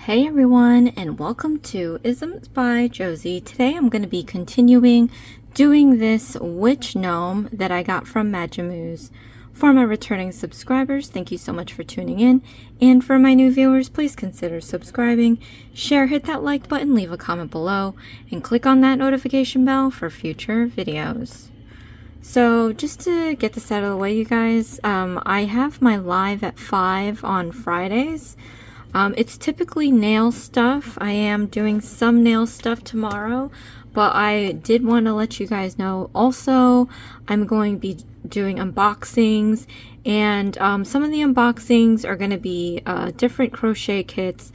Hey everyone, and welcome to Isms by Josie. Today I'm going to be continuing doing this witch gnome that I got from Magimuse. For my returning subscribers, thank you so much for tuning in. And for my new viewers, please consider subscribing, share, hit that like button, leave a comment below, and click on that notification bell for future videos. So just to get this out of the way, you guys, I have my live at 5 on Fridays. It's typically nail stuff. I am doing some nail stuff tomorrow, but I did want to let you guys know also I'm going to be doing unboxings, and some of the unboxings are going to be different crochet kits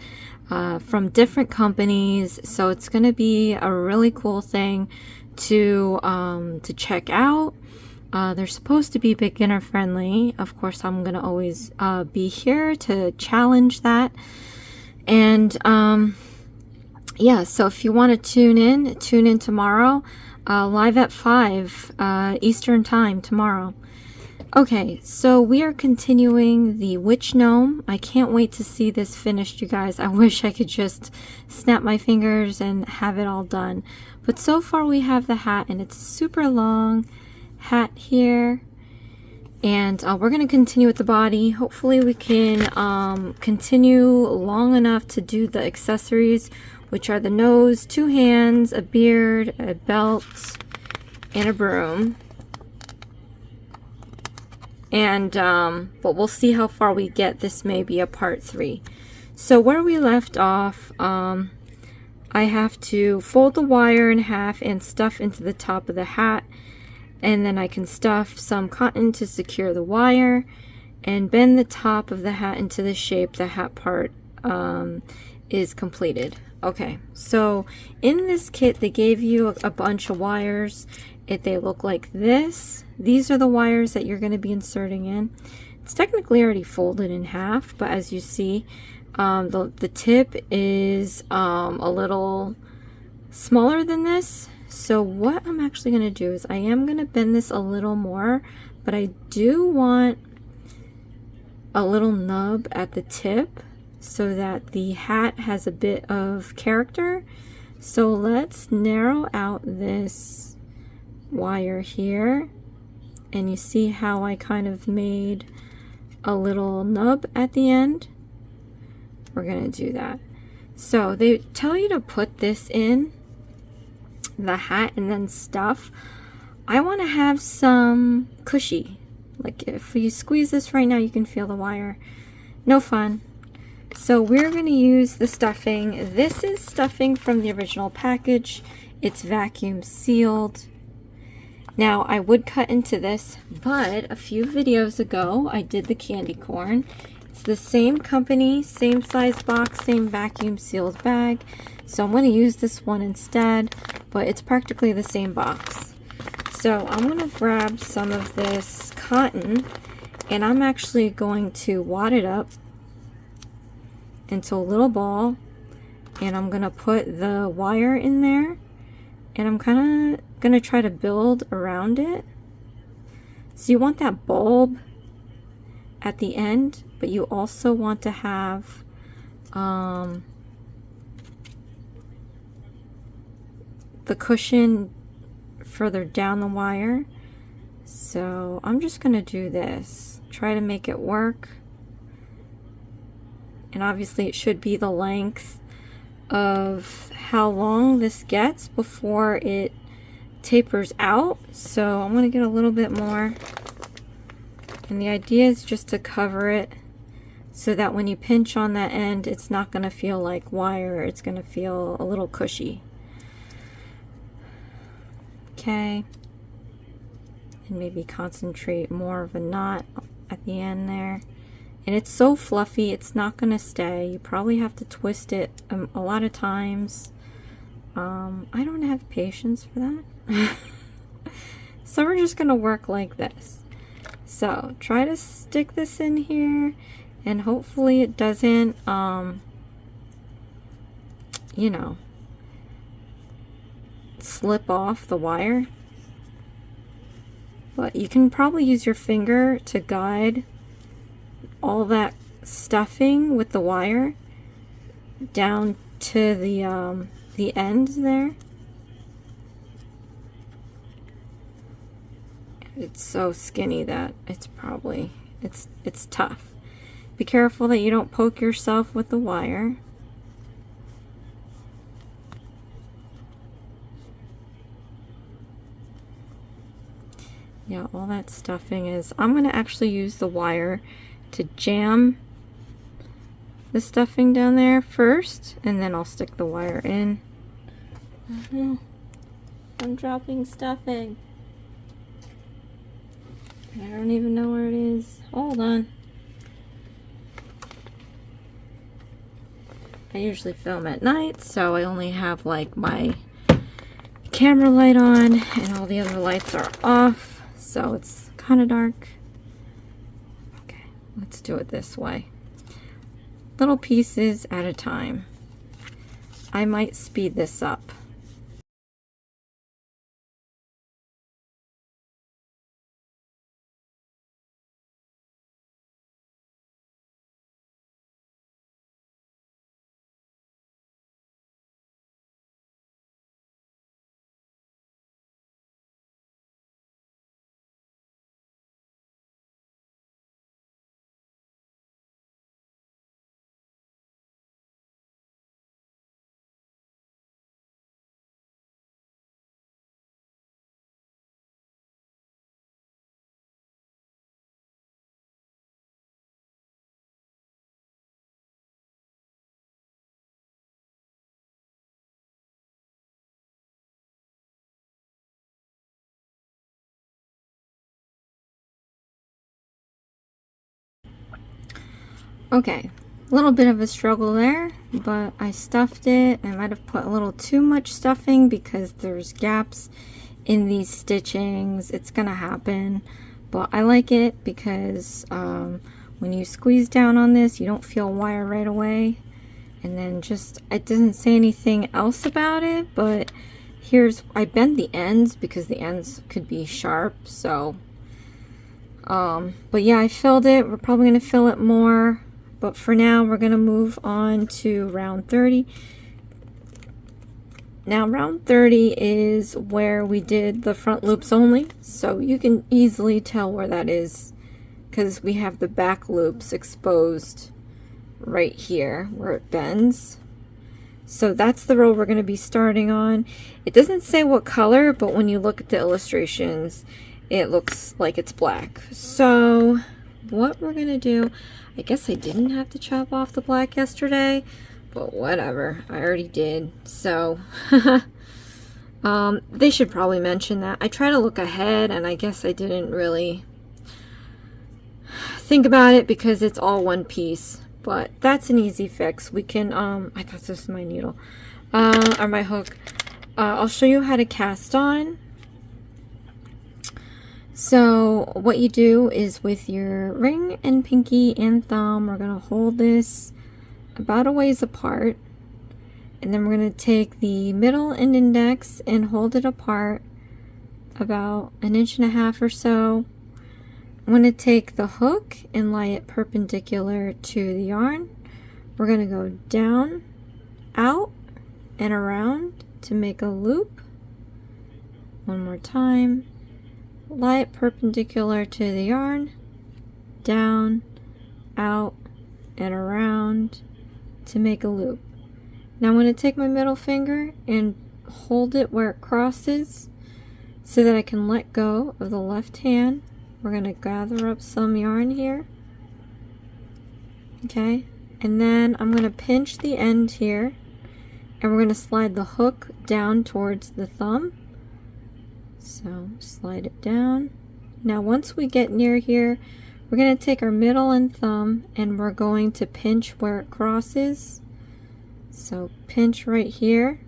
from different companies, so it's going to be a really cool thing to check out. They're supposed to be beginner friendly. Of course, I'm going to always be here to challenge that. And yeah, so if you want to tune in tomorrow, live at 5 Eastern time tomorrow. Okay, so we are continuing the witch gnome. I can't wait to see this finished, you guys. I wish I could just snap my fingers and have it all done. But so far we have the hat, and it's super long hat here, and we're going to continue with the body. Hopefully we can continue long enough to do the accessories, which are the nose, 2 hands, a beard, a belt, and a broom. And but we'll see how far we get. This may be a part 3. So where we left off, I have to fold the wire in half and stuff into the top of the hat. And then I can stuff some cotton to secure the wire and bend the top of the hat into the shape the hat part is completed. Okay, so in this kit they gave you a bunch of wires. They look like this. These are the wires that you're going to be inserting in. It's technically already folded in half, but as you see, the tip is a little smaller than this. So what I'm actually going to do is I am going to bend this a little more, but I do want a little nub at the tip so that the hat has a bit of character. So let's narrow out this wire here, and you see how I kind of made a little nub at the end. We're going to do that. So they tell you to put this in the hat and then stuff. I want to have some cushy. Like if you squeeze this right now, you can feel the wire. No fun. So we're going to use the stuffing. This is stuffing from the original package. It's vacuum sealed. Now I would cut into this, but a few videos ago I did the candy corn. It's the same company, same size box, same vacuum sealed bag. So I'm going to use this one instead, but it's practically the same box. So I'm going to grab some of this cotton, and I'm actually going to wad it up into a little ball, and I'm going to put the wire in there, and I'm kind of going to try to build around it. So you want that bulb at the end, but you also want to have the cushion further down the wire. So I'm just going to do this, try to make it work, and obviously it should be the length of how long this gets before it tapers out. So I'm going to get a little bit more, and the idea is just to cover it so that when you pinch on that end, it's not going to feel like wire, it's going to feel a little cushy. Okay, and maybe concentrate more of a knot at the end there. And it's so fluffy, it's not going to stay. You probably have to twist it a lot of times. I don't have patience for that. So we're just going to work like this. So try to stick this in here, and hopefully it doesn't, you know, slip off the wire. But you can probably use your finger to guide all that stuffing with the wire. down to the end there. It's so skinny that it's probably, it's tough. Be careful that you don't poke yourself with the wire. Yeah, all that stuffing is, I'm going to actually use the wire to jam the stuffing down there first, and then I'll stick the wire in. I'm dropping stuffing. I don't even know where it is. Hold on. I usually film at night, so I only have like my camera light on and all the other lights are off, so it's kind of dark. Okay, let's do it this way. Little pieces at a time. I might speed this up. Okay, a little bit of a struggle there, but I stuffed it. I might have put a little too much stuffing because there's gaps in these stitchings. It's gonna happen, but I like it because when you squeeze down on this, you don't feel wire right away. And then just, it doesn't say anything else about it, but here's, I bend the ends because the ends could be sharp, so but yeah, I filled it. We're probably gonna fill it more. But for now, we're going to move on to round 30. Now, round 30 is where we did the front loops only. So you can easily tell where that is because we have the back loops exposed right here where it bends. So that's the row we're going to be starting on. It doesn't say what color, but when you look at the illustrations, it looks like it's black. So what we're going to do, I guess I didn't have to chop off the black yesterday, but whatever, I already did. So they should probably mention that. I try to look ahead, and I guess I didn't really think about it because it's all one piece, but that's an easy fix. We can I thought this was my needle or my hook. I'll show you how to cast on. So what you do is with your ring and pinky and thumb, we're going to hold this about a ways apart, and then we're going to take the middle and index and hold it apart about 1.5 inches or so. I'm going to take the hook and lie it perpendicular to the yarn. We're going to go down, out, and around to make a loop. One more time. Lie it perpendicular to the yarn, down, out, and around to make a loop. Now I'm going to take my middle finger and hold it where it crosses so that I can let go of the left hand. We're going to gather up some yarn here. Okay, and then I'm going to pinch the end here, and we're going to slide the hook down towards the thumb. So slide it down. Now once we get near here, we're going to take our middle and thumb and we're going to pinch where it crosses. So pinch right here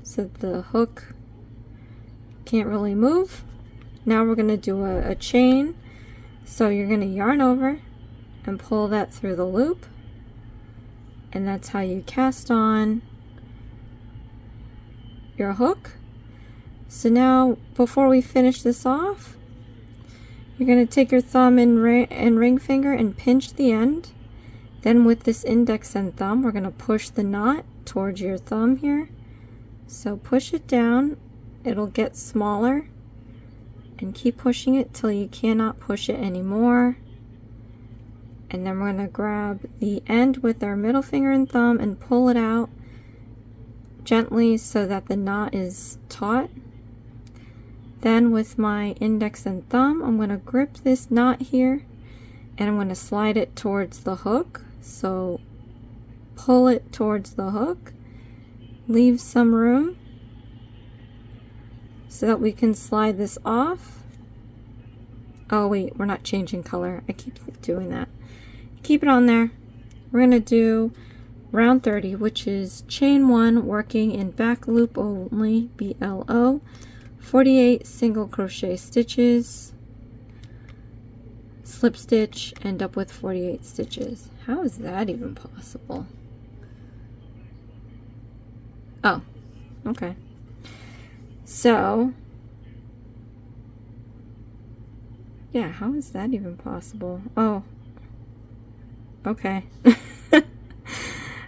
so the hook can't really move. Now we're going to do a chain. So you're going to yarn over and pull that through the loop, and that's how you cast on your hook. So now, before we finish this off, you're going to take your thumb and ring finger and pinch the end. Then with this index and thumb, we're going to push the knot towards your thumb here. So push it down, it'll get smaller, and keep pushing it till you cannot push it anymore. And then we're going to grab the end with our middle finger and thumb and pull it out gently so that the knot is taut. Then with my index and thumb, I'm going to grip this knot here and I'm going to slide it towards the hook. So pull it towards the hook, leave some room so that we can slide this off. Oh wait, we're not changing color. I keep doing that. Keep it on there. We're going to do round 30, which is chain 1 working in back loop only, BLO, 48 single crochet stitches, slip stitch, end up with 48 stitches. How is that even possible? Oh, okay. So, yeah, how is that even possible? Oh, okay.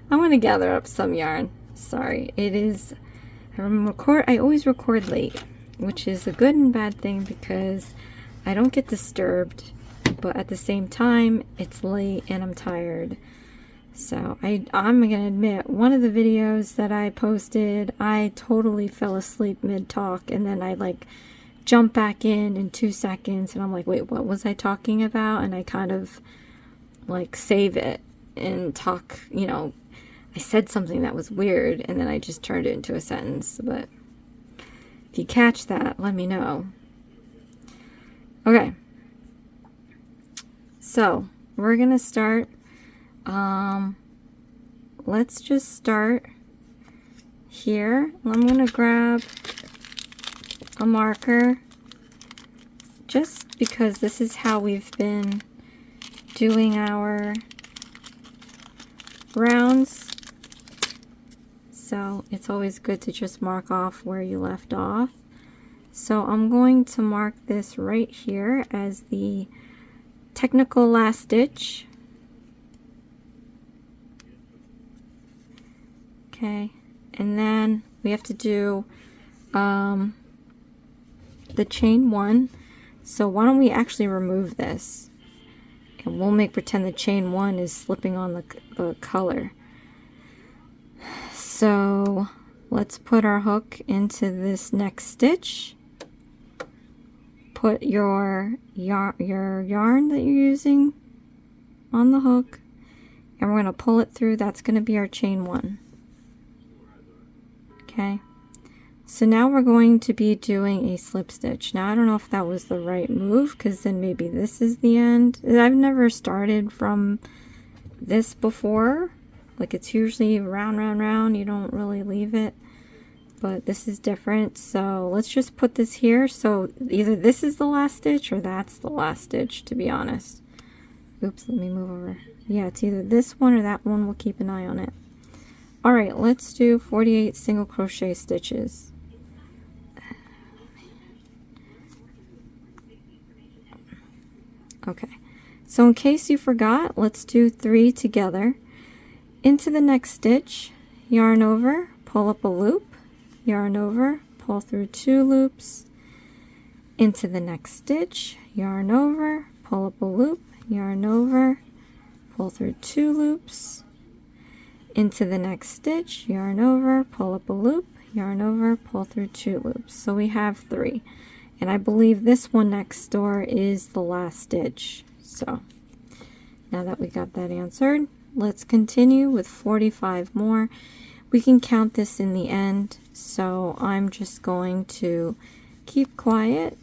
I'm gonna gather up some yarn. Sorry, it is, I always record late, which is a good and bad thing because I don't get disturbed, but at the same time, it's late and I'm tired. So I'm gonna admit, one of the videos that I posted, I totally fell asleep mid-talk, and then I like jump back in 2 seconds, and I'm like, wait, what was I talking about? And I kind of like save it and talk, you know, I said something that was weird, and then I just turned it into a sentence. But if you catch that, let me know. Okay. So we're gonna start. Let's just start here. I'm gonna grab a marker just because this is how we've been doing our rounds. So it's always good to just mark off where you left off. So I'm going to mark this right here as the technical last stitch. Okay, and then we have to do the chain 1. So why don't we actually remove this, and we'll make pretend the chain 1 is slipping on the color. So let's put our hook into this next stitch. Put your yarn that you're using on the hook, and we're going to pull it through. That's going to be our chain 1. Okay, so now we're going to be doing a slip stitch. Now I don't know if that was the right move, because then maybe this is the end. I've never started from this before. Like, it's usually round, round, round. You don't really leave it, but this is different. So let's just put this here. So either this is the last stitch or that's the last stitch, to be honest. Oops, let me move over. Yeah, it's either this one or that one. We'll keep an eye on it. All right, let's do 48 single crochet stitches. Okay, so in case you forgot, let's do 3 together. Into the next stitch, yarn over, pull up a loop, yarn over, pull through 2 loops. Into the next stitch, yarn over, pull up a loop, yarn over, pull through 2 loops. Into the next stitch, yarn over, pull up a loop, yarn over, pull through 2 loops. So we have 3, and I believe this one next door is the last stitch. So now that we got that answered, let's continue with 45 more. We can count this in the end, so I'm just going to keep quiet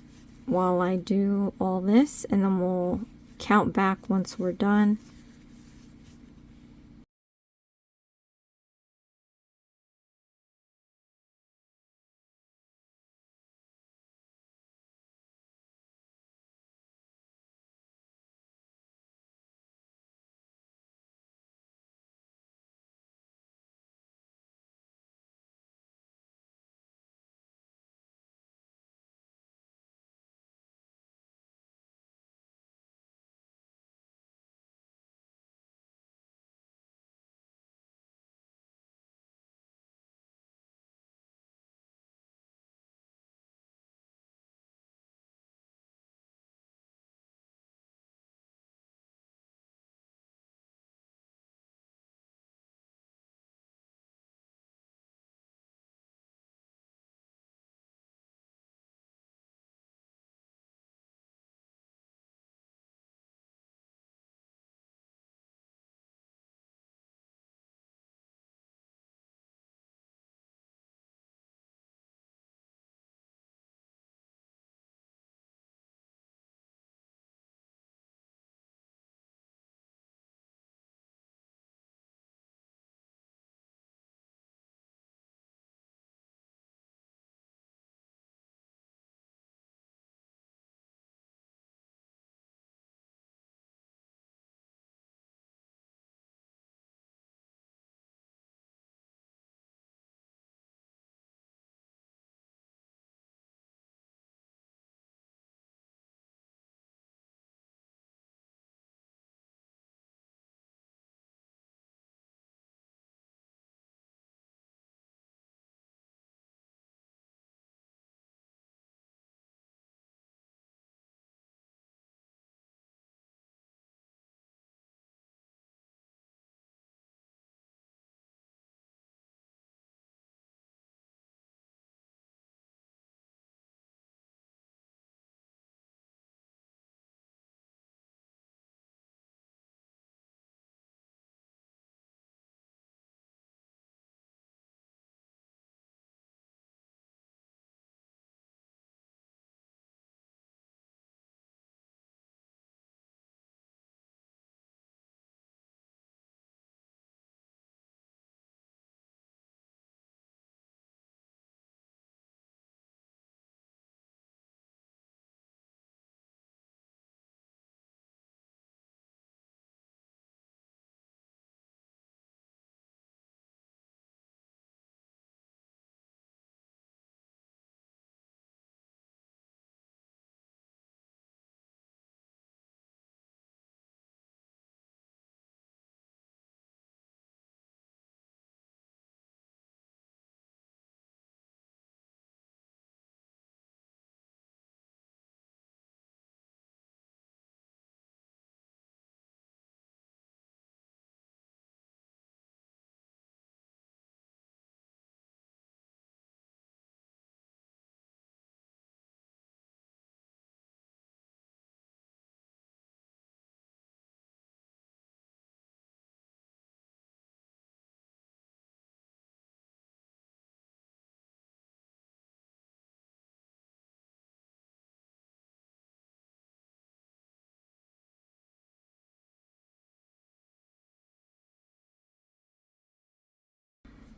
while I do all this, and then we'll count back once we're done.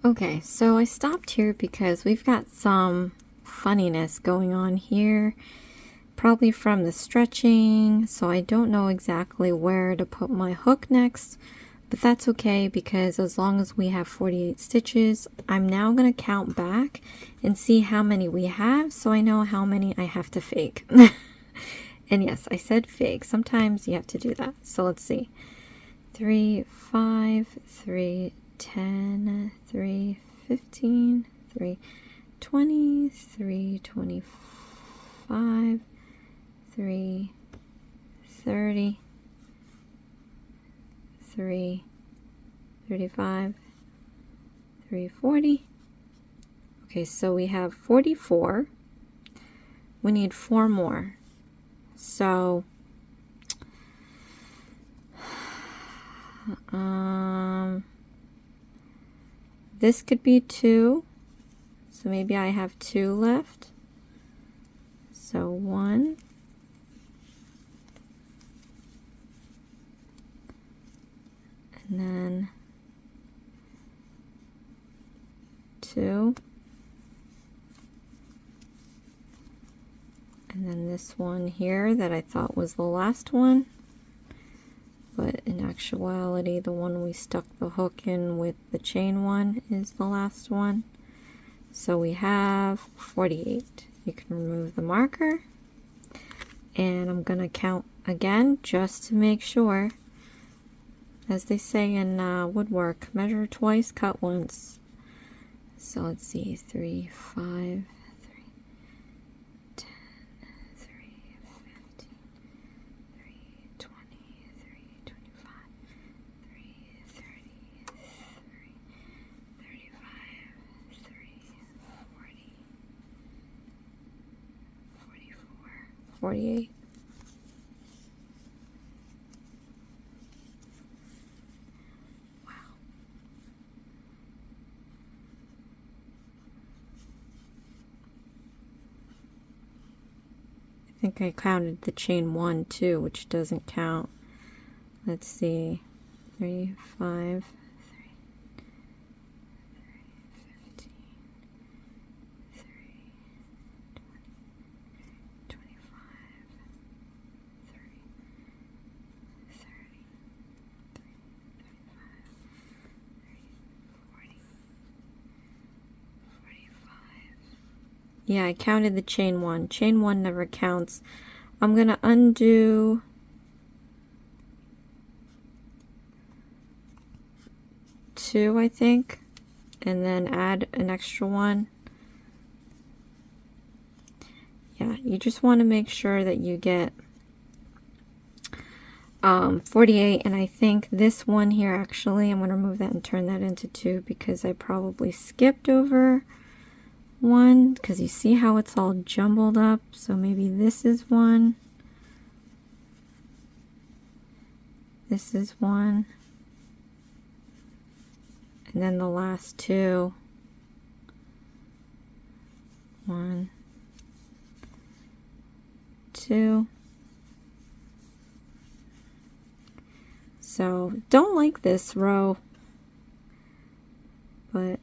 Okay, so I stopped here because we've got some funniness going on here, probably from the stretching, so I don't know exactly where to put my hook next, but that's okay because as long as we have 48 stitches, I'm now going to count back and see how many we have so I know how many I have to fake. And yes, I said fake. Sometimes you have to do that. So let's see. 3, 5, 3, 10, 3, 15, 3, 20, 3, 25, 3, 30, 3, 35, 3, 40. Okay, so we have 44. We need 4 more. So this could be 2, so maybe I have 2 left. So 1, and then 2, and then this one here that I thought was the last one. But in actuality, the one we stuck the hook in with the chain one is the last one. So we have 48. You can remove the marker. And I'm going to count again just to make sure. As they say in woodwork, measure twice, cut once. So let's see, 3, 5, 48. Wow. I think I counted the chain 1 too, which doesn't count. Let's see. 3, 5, 3, yeah, I counted the chain 1. Chain 1 never counts. I'm going to undo 2, I think, and then add an extra one. Yeah, you just want to make sure that you get 48, and I think this one here, actually, I'm going to remove that and turn that into 2 because I probably skipped over 1, because you see how it's all jumbled up. So maybe this is 1, this is 1, and then the last 2, 1, 2. So don't like this row, but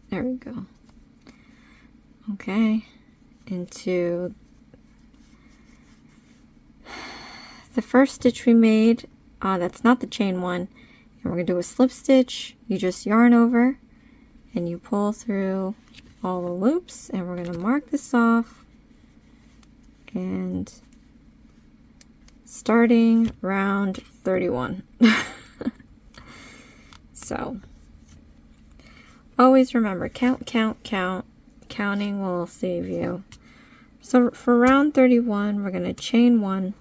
there we go. Okay, into the first stitch we made, that's not the chain 1, and we're going to do a slip stitch. You just yarn over and you pull through all the loops, and we're going to mark this off, and starting round 31. So always remember, count, count, count. Counting will save you. So for round 31, we're going to chain 1.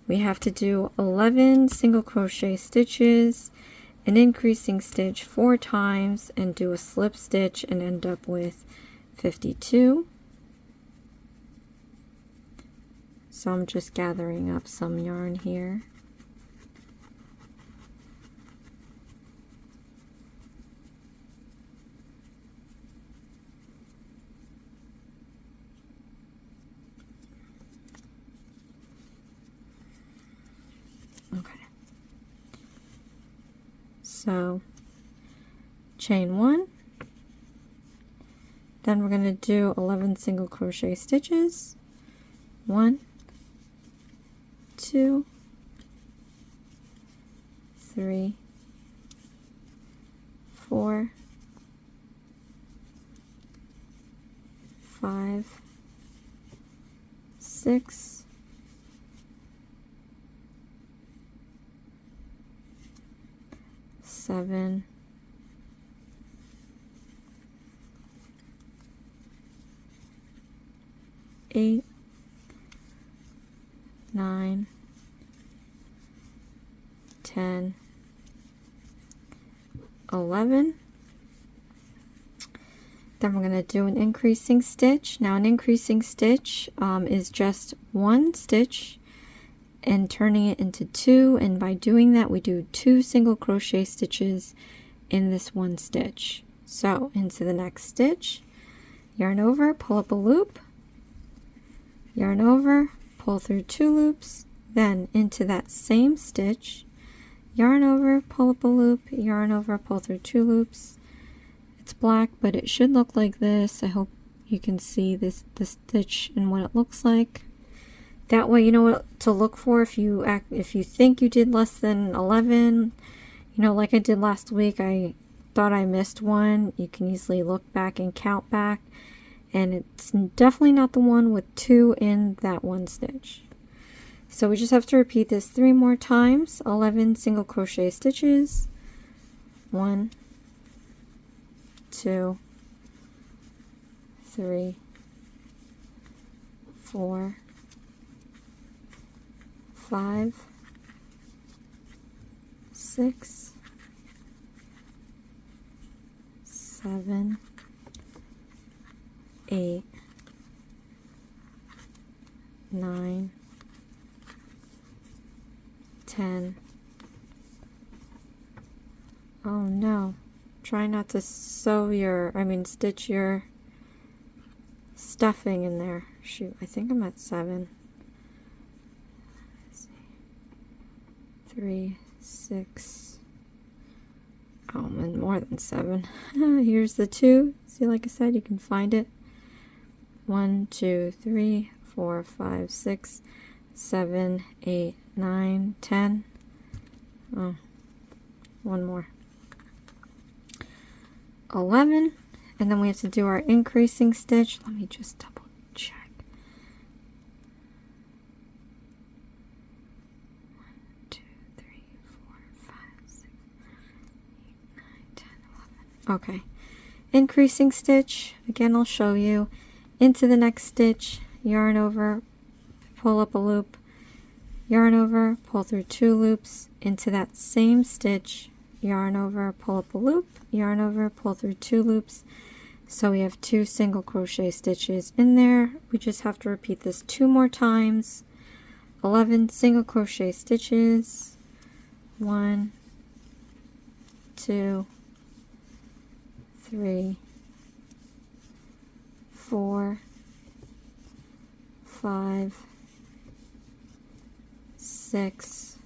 We have to do 11 single crochet stitches, an increasing stitch 4 times, and do a slip stitch and end up with 52. So I'm just gathering up some yarn here. Okay. So chain 1. Then we're going to do 11 single crochet stitches. 1, 2, 3, 4, 5, 6, 7, 8, 9, 10, 11. Then we're going to do an increasing stitch. Now an increasing stitch is just one stitch and turning it into 2, and by doing that we do 2 single crochet stitches in this one stitch. So into the next stitch, yarn over, pull up a loop, yarn over, pull through 2 loops, then into that same stitch, yarn over, pull up a loop, yarn over, pull through 2 loops. It's black, but it should look like this. I hope you can see the stitch and what it looks like. That way you know what to look for if you think you did less than 11. You know, like I did last week, I thought I missed one. You can easily look back and count back. And it's definitely not the one with 2 in that one stitch. So we just have to repeat this 3 more times. 11 single crochet stitches. 1, 2, 3, 4, 5, 6, 7, 8, 9, 10. Oh no. Try not to stitch your stuffing in there. Shoot, I think I'm at 7. Let's see. 3, 6. Oh, I'm in more than 7. Here's the 2. See, like I said, you can find it. 1, 2, 3, 4, 5, 6, 7, 8, 9, 10. Oh, one more. 11, and then we have to do our increasing stitch. Let me just double check. 1, 2, 3, 4, 5, 6, 8, 9, 10, 11. Okay, increasing stitch. Again, I'll show you. Into the next stitch, yarn over, pull up a loop, yarn over, pull through 2 loops, into that same stitch, yarn over, pull up a loop, yarn over, pull through 2 loops. So we have 2 single crochet stitches in there. We just have to repeat this 2 more times. 11 single crochet stitches. 1, 2, 3, 4, 5, 6,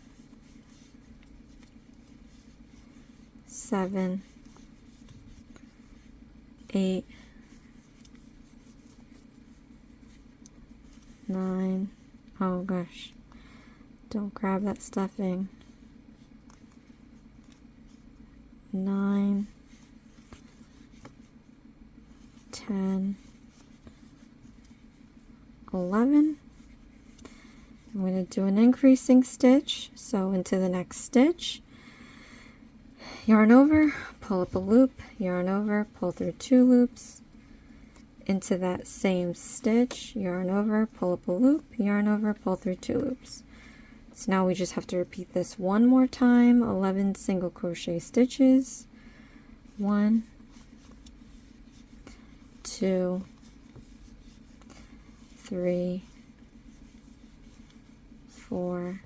7, 8, 9. Oh gosh, don't grab that stuffing. 9, 10, 11. I'm going to do an increasing stitch, so into the next stitch, yarn over, pull up a loop, yarn over, pull through 2 loops, into that same stitch, yarn over, pull up a loop, yarn over, pull through 2 loops. So now we just have to repeat this 1 more time. 11 single crochet stitches. 1, 2, 3, 4,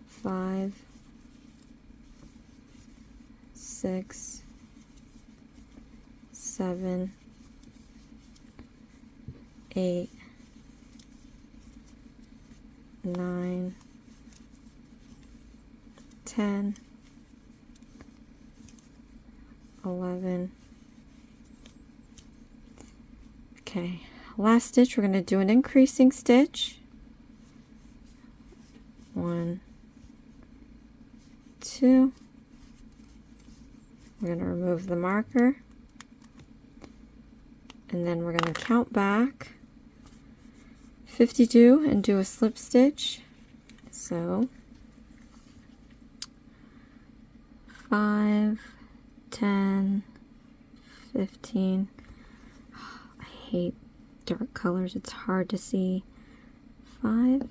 5, 6, 7, 8, 9, 10, 11. Okay, last stitch, we're going to do an increasing stitch. 1, 2. We're going to remove the marker, and then we're going to count back 52 and do a slip stitch. So 5, 10, 15. I hate dark colors, it's hard to see. 5,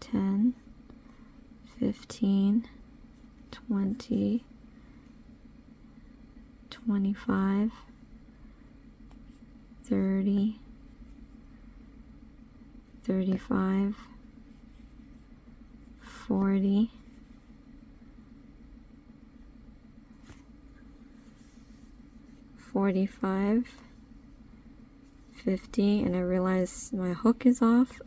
10, 15, 20, 25, 30, 35, 40, 45, 50, and I realize my hook is off.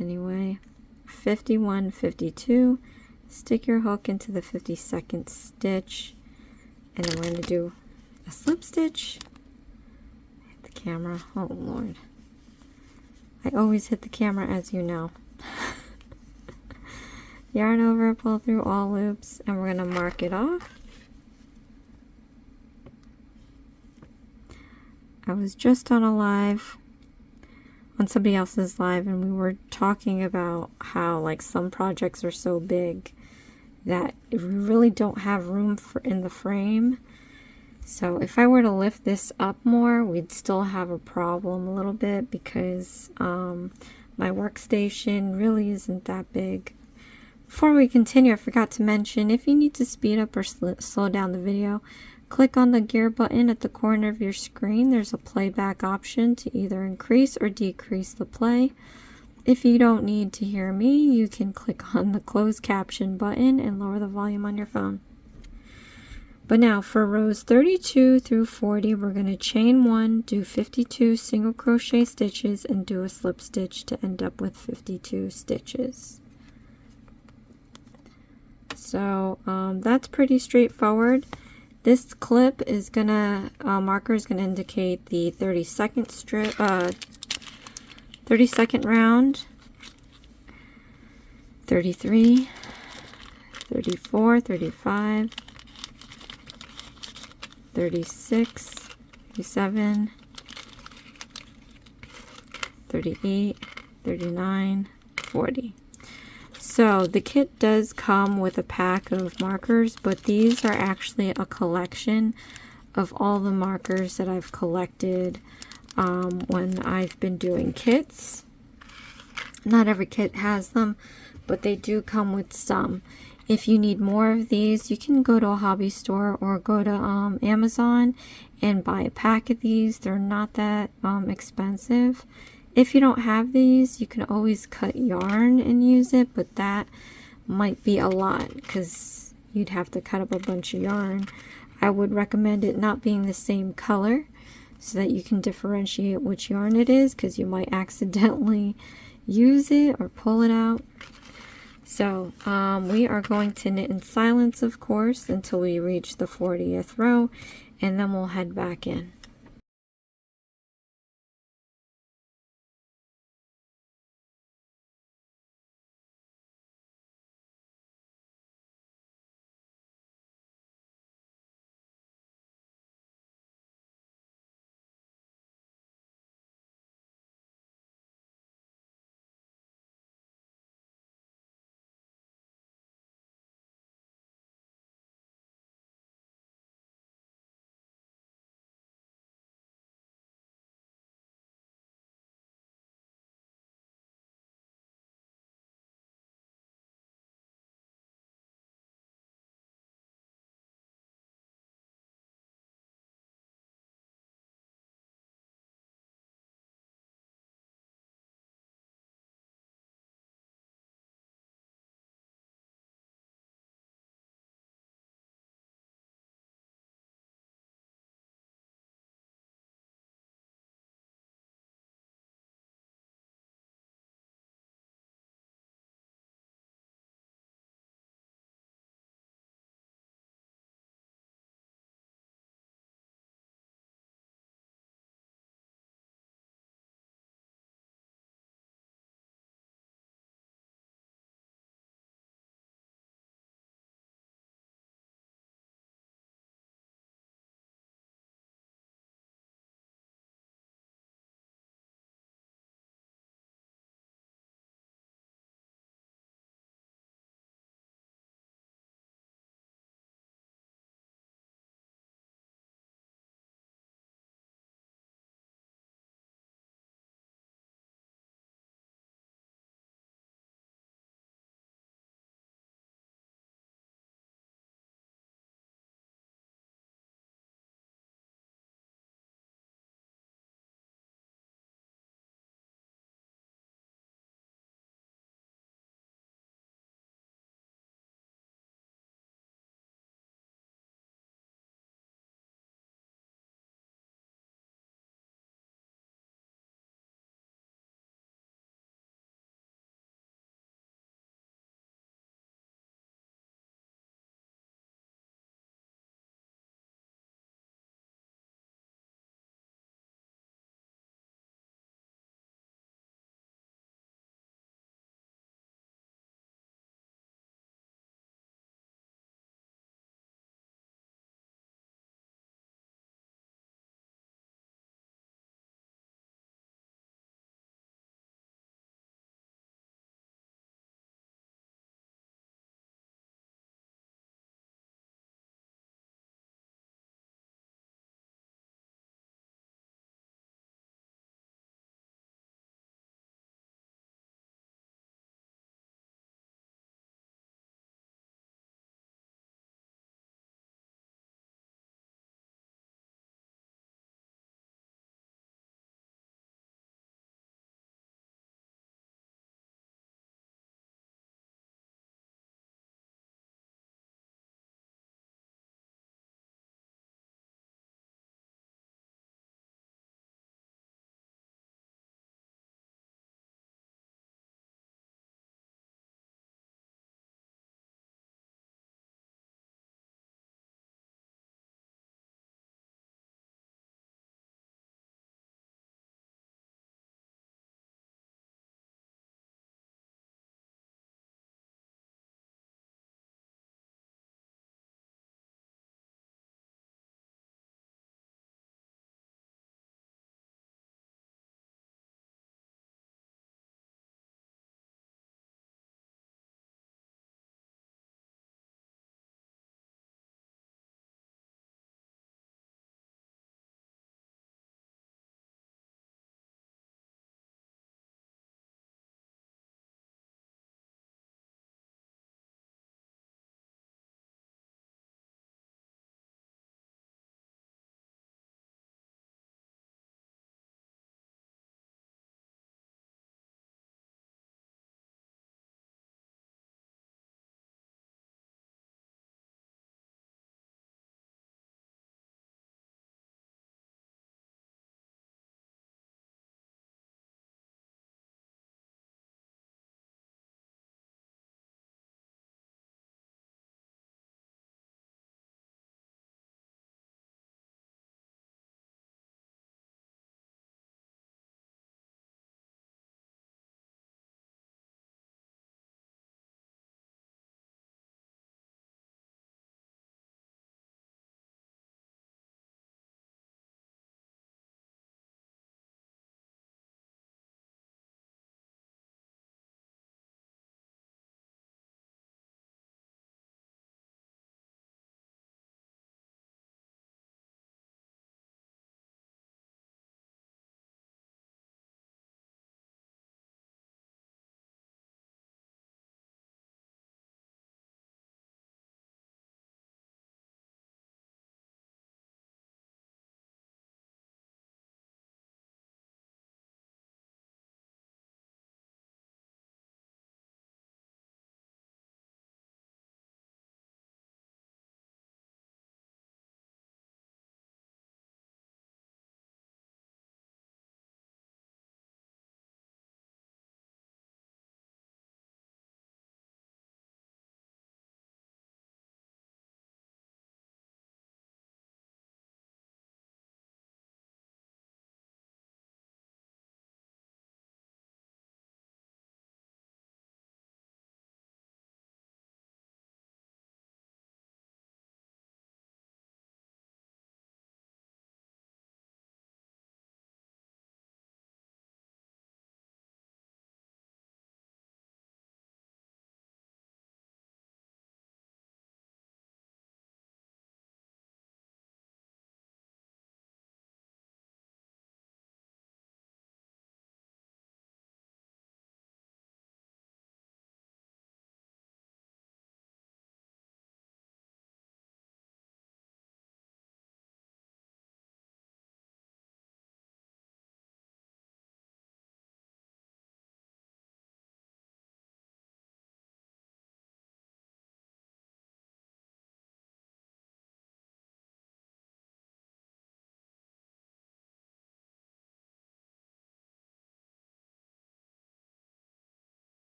Anyway, 51, 52, stick your hook into the 52nd stitch, and then we're going to do a slip stitch. Hit the camera. Oh Lord. I always hit the camera, as you know. Yarn over, pull through all loops, and we're going to mark it off. I was just on a live, on somebody else's live, and we were talking about how like some projects are so big that we really don't have room for in the frame. So if I were to lift this up more, we'd still have a problem a little bit, because my workstation really isn't that big. Before we continue, I forgot to mention, if you need to speed up or slow down the video, click on the gear button at the corner of your screen. There's a playback option to either increase or decrease the play. If you don't need to hear me, you can click on the closed caption button and lower the volume on your phone. But now for rows 32 through 40, we're going to chain 1, do 52 single crochet stitches, and do a slip stitch to end up with 52 stitches. So that's pretty straightforward. This clip is gonna, marker is gonna indicate the 32nd strip, 32nd round, 33, 34, 35, 36, 37, 38, 39, 40. So the kit does come with a pack of markers, but these are actually a collection of all the markers that I've collected when I've been doing kits. Not every kit has them, but they do come with some. If you need more of these, you can go to a hobby store or go to Amazon and buy a pack of these. They're not that expensive. If you don't have these, you can always cut yarn and use it, but that might be a lot because you'd have to cut up a bunch of yarn. I would recommend it not being the same color so that you can differentiate which yarn it is, because you might accidentally use it or pull it out. So we are going to knit in silence, of course, until we reach the 40th row, and then we'll head back in.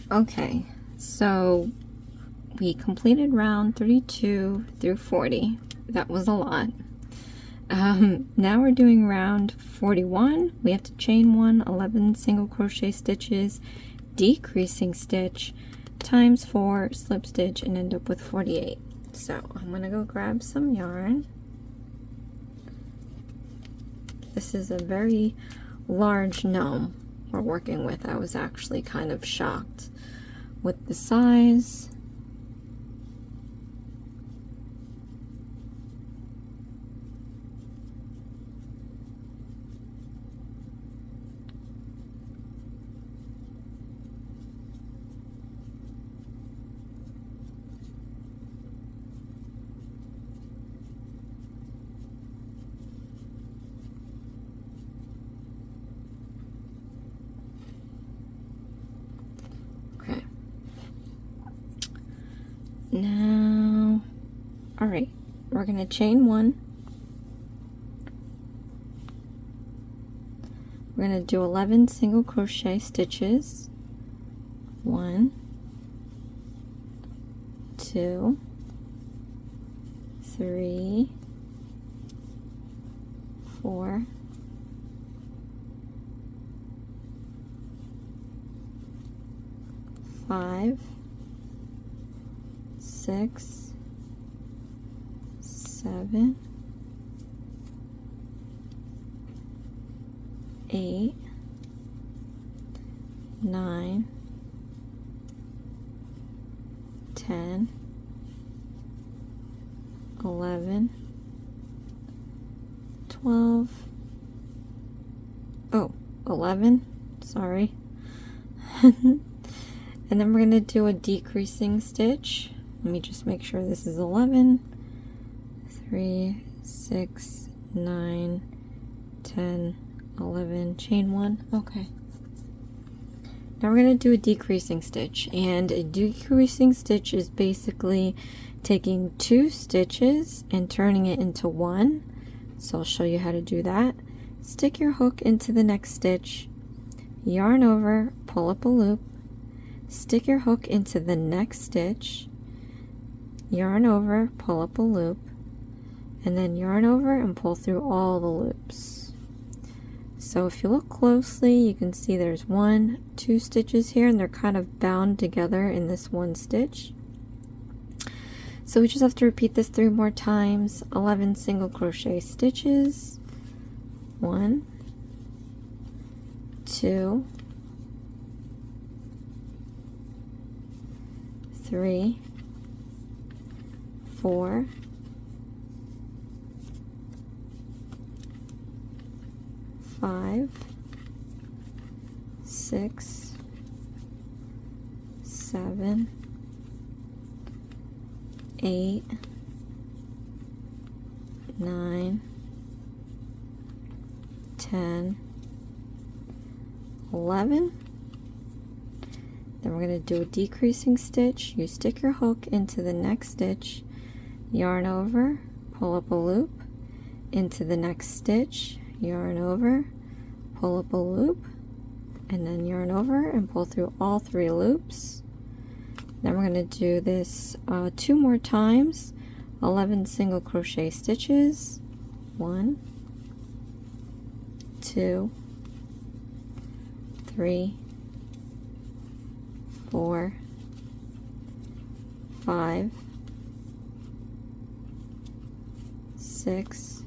Okay, so we completed round 32 through 40. That was a lot. Now we're doing round 41. We have to chain 1, 11 single crochet stitches, decreasing stitch, times 4, slip stitch, and end up with 48. So I'm gonna go grab some yarn. This is a very large gnome we're working with. I was actually kind of shocked with the size. Now, all right, we're going to chain 1. We're going to do 11 single crochet stitches. 1, 2, 3, 4, 5, 6, 7, 8, 9, 10, 11, 12, 11, sorry. And then we're going to do a decreasing stitch. Let me just make sure this is 11, 3, 6, 9, 10, 11, chain 1. Okay. Now we're going to do a decreasing stitch, and a decreasing stitch is basically taking 2 stitches and turning it into 1. So I'll show you how to do that. Stick your hook into the next stitch, yarn over, pull up a loop, stick your hook into the next stitch, yarn over, pull up a loop, and then yarn over and pull through all the loops. So if you look closely, you can see there's 1, 2 stitches here, and they're kind of bound together in this one stitch. So we just have to repeat this 3 more times. 11 single crochet stitches. 1, 2, 3, 4, 5, 6, 7, 8, 9, 10, 11. Then we're going to do a decreasing stitch. You stick your hook into the next stitch, yarn over, pull up a loop, into the next stitch, yarn over, pull up a loop, and then yarn over and pull through all 3 loops. Then we're going to do this 2 more times. 11 single crochet stitches. 1, 2, 3, 4, 5, 6,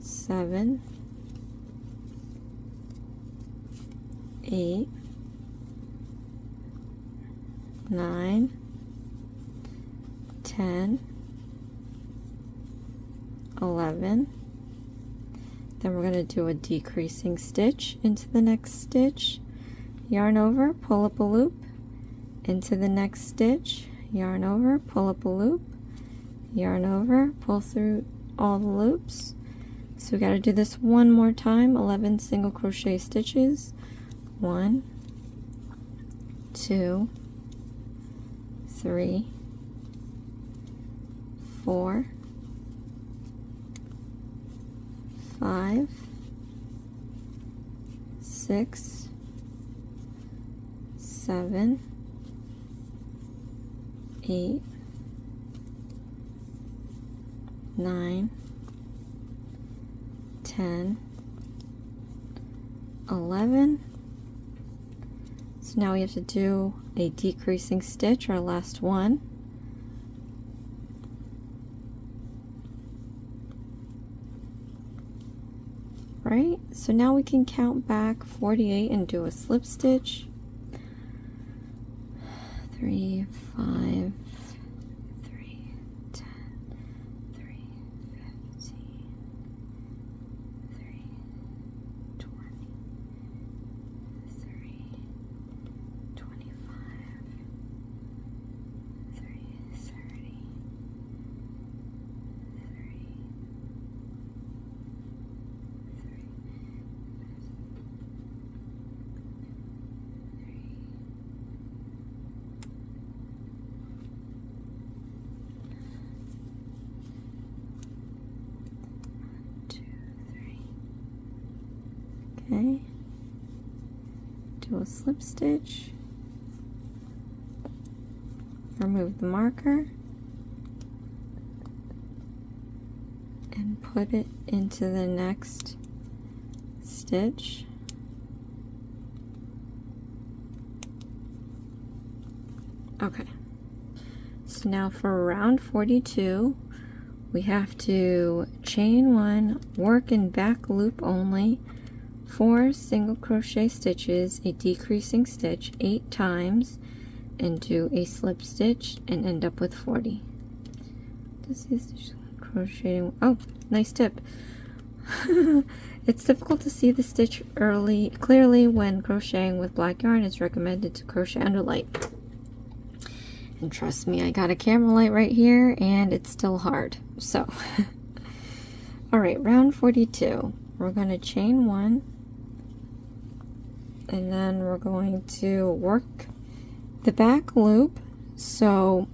7, 8, 9, 10, 11. Then we're going to do a decreasing stitch into the next stitch, yarn over, pull up a loop, into the next stitch, yarn over, pull up a loop, yarn over, pull through all the loops. So we got to do this 1 more time. 11 single crochet stitches. 1, 2, 3, 4, 5, 6, 7, 8, 9, 10, 11. So now we have to do a decreasing stitch, our last one. Right? So now we can count back 48 and do a slip stitch. 3, 5, 3, 10, 3, 15, 3, 20, 3, 25, 3, 30, 2, 3. Okay. Do a slip stitch. Remove the marker and put it into the next stitch. Okay, so now for round 42 we have to chain 1, work in back loop only, 4 single crochet stitches, a decreasing stitch 8 times, and do a slip stitch and end up with 40. Crocheting. Oh, nice tip. It's difficult to see the stitch clearly when crocheting with black yarn. It's recommended to crochet under light. And trust me, I got a camera light right here and it's still hard. So, alright, round 42. We're going to chain 1 and then we're going to work the back loop. So,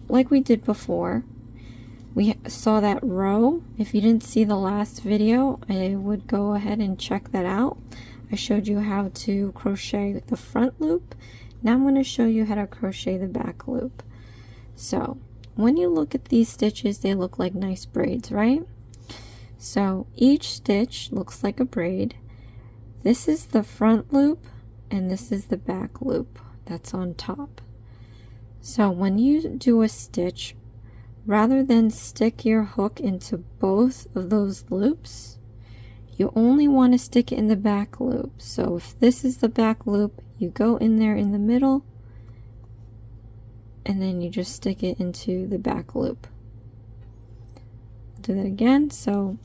like we did before, we saw that row. If you didn't see the last video, I would go ahead and check that out. I showed you how to crochet the front loop. Now I'm going to show you how to crochet the back loop. So when you look at these stitches, they look like nice braids, right? So each stitch looks like a braid. This is the front loop and this is the back loop that's on top. So when you do a stitch, rather than stick your hook into both of those loops, you only want to stick it in the back loop. So if this is the back loop, you go in there in the middle and then you just stick it into the back loop. Do that again. So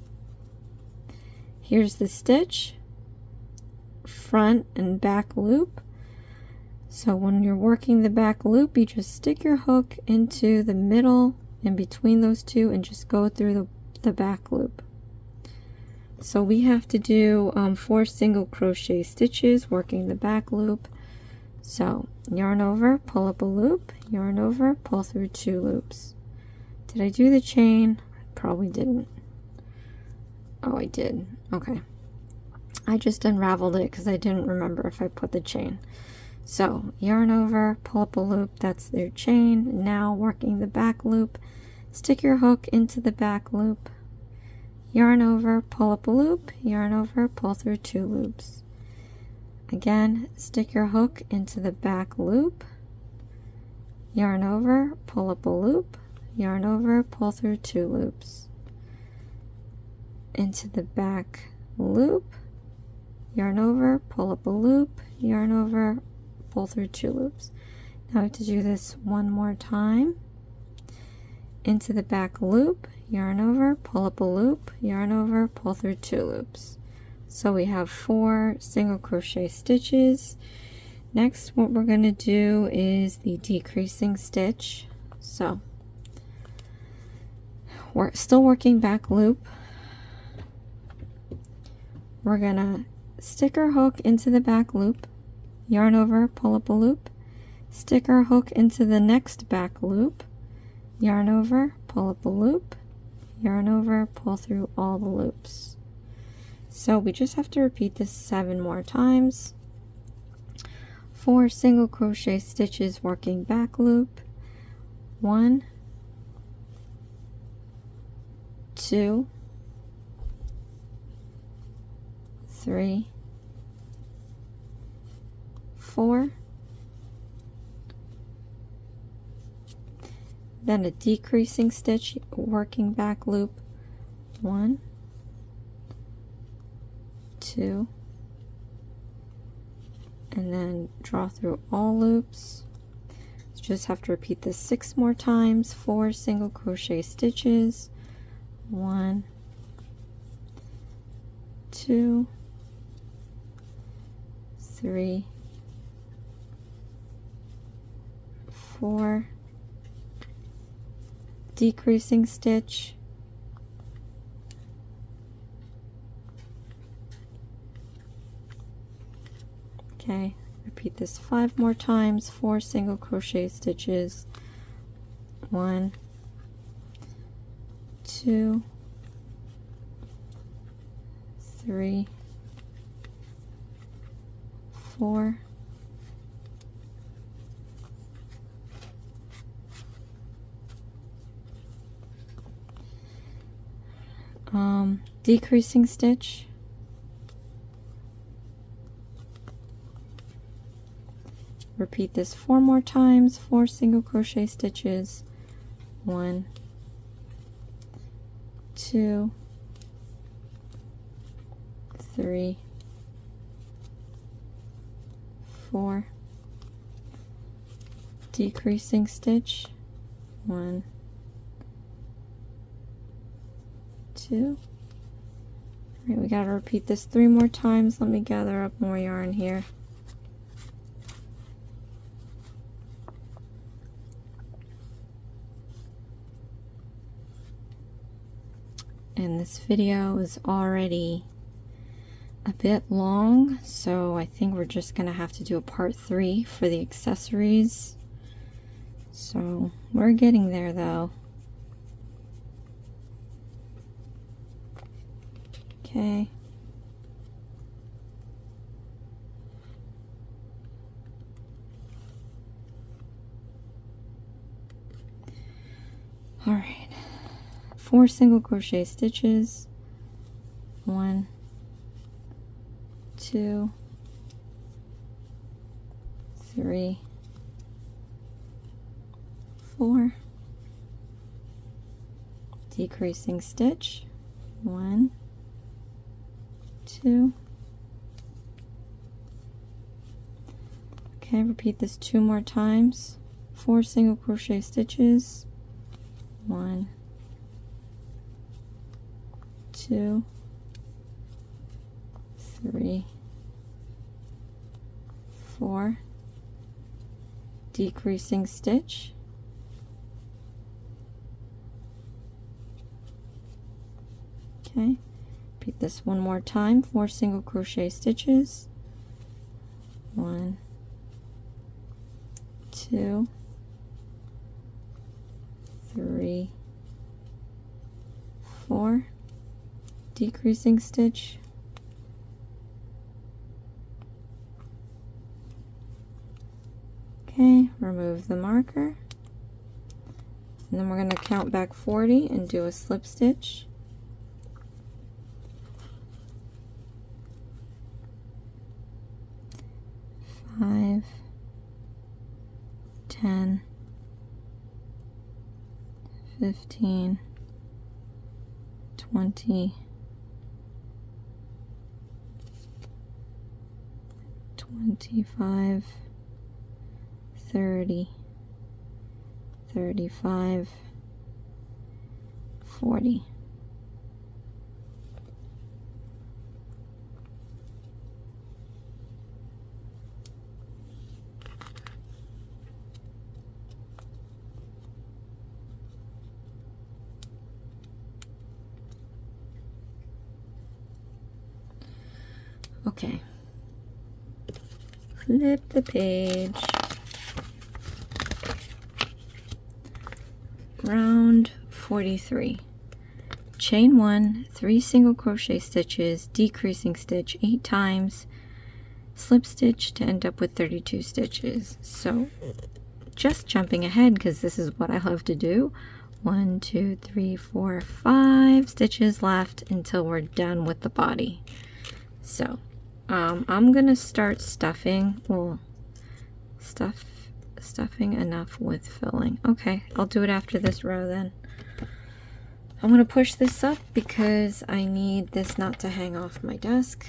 here's the stitch, front and back loop. So when you're working the back loop, you just stick your hook into the middle in between those two and just go through the back loop. So we have to do 4 single crochet stitches working the back loop. So yarn over, pull up a loop, yarn over, pull through 2 loops. Did I do the chain? Probably didn't. Oh, I did. Okay. I just unraveled it because I didn't remember if I put the chain. So yarn over, pull up a loop, that's their chain. Now working the back loop, stick your hook into the back loop, yarn over, pull up a loop, yarn over, pull through 2 loops. Again, stick your hook into the back loop, yarn over, pull up a loop, yarn over, pull through 2 loops. Into the back loop, yarn over, pull up a loop, yarn over, pull through 2 loops. Now I have to do this one more time. Into the back loop, yarn over, pull up a loop, yarn over, pull through 2 loops. So we have 4 single crochet stitches. Next, what we're going to do is the decreasing stitch. So we're still working back loop. We're going to stick our hook into the back loop, yarn over, pull up a loop, stick our hook into the next back loop, yarn over, pull up a loop, yarn over, pull through all the loops. So we just have to repeat this 7 more times. 4 single crochet stitches working back loop, 1, 2, 3, 4, then a decreasing stitch working back loop, 1, 2, and then draw through all loops. So just have to repeat this 6 more times. 4 single crochet stitches, 1, 2, 3, 4, decreasing stitch, okay, repeat this 5 more times. 4 single crochet stitches, 1, 2, 3, 4, decreasing stitch, repeat this 4 more times. 4 single crochet stitches, 1, 2, 3, 4, decreasing stitch, 1, 2. All right, we gotta repeat this 3 more times. Let me gather up more yarn here. And this video is already a bit long, so I think we're just gonna have to do a part 3 for the accessories. So we're getting there though. Okay. All right. 4 single crochet stitches, 1, 2, 3, 4, decreasing stitch, 1, 2. Okay, repeat this 2 more times. 4 single crochet stitches, 1, 2, 3, 4, decreasing stitch, okay, repeat this 1 more time. 4 single crochet stitches, 1, 2, 3, 4, decreasing stitch, okay, remove the marker, and then we're going to count back 40 and do a slip stitch. Five, 10, 15, 20, 25, 30, 35, 40. Okay, flip the page. Round 43. Chain 1, 3 single crochet stitches, decreasing stitch 8 times, slip stitch to end up with 32 stitches. So just jumping ahead, because this is what I love to do. 1, 2, 3, 4, 5 stitches left until we're done with the body. So I'm gonna start stuffing. Well, stuffing enough with filling. Okay, I'll do it after this row then. I'm gonna push this up because I need this not to hang off my desk,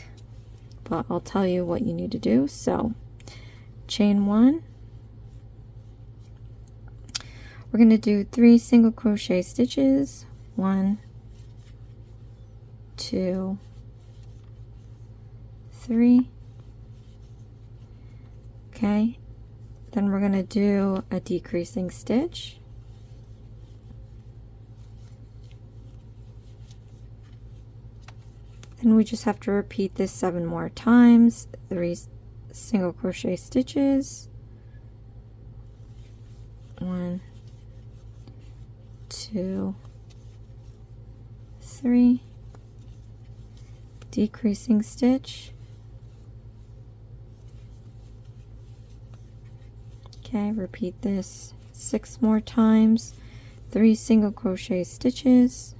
but I'll tell you what you need to do. So chain 1, we're going to do 3 single crochet stitches, 1, 2, 3. Okay, then we're going to do a decreasing stitch, then we just have to repeat this 7 more times, 3 single crochet stitches, 1, 2, 3, decreasing stitch. Okay, repeat this 6 more times, 3 single crochet stitches,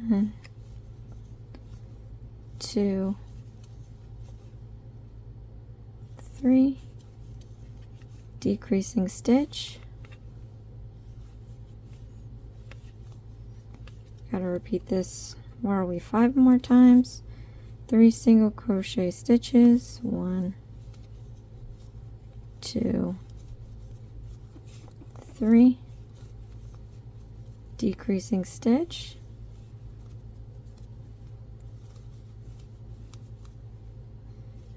1, 2, 3, decreasing stitch. Gotta repeat this, where are we, 5 more times, 3 single crochet stitches, 1, 2, 3, decreasing stitch.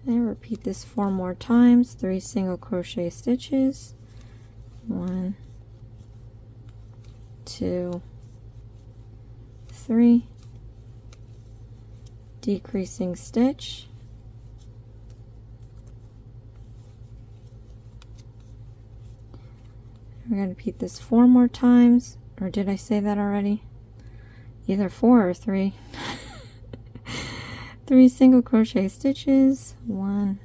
And repeat this 4 more times, 3 single crochet stitches, 1, 2, 3, decreasing stitch. We're going to repeat this 4 more times, or did I say that already? Either 4 or 3. 3 single crochet stitches, 1,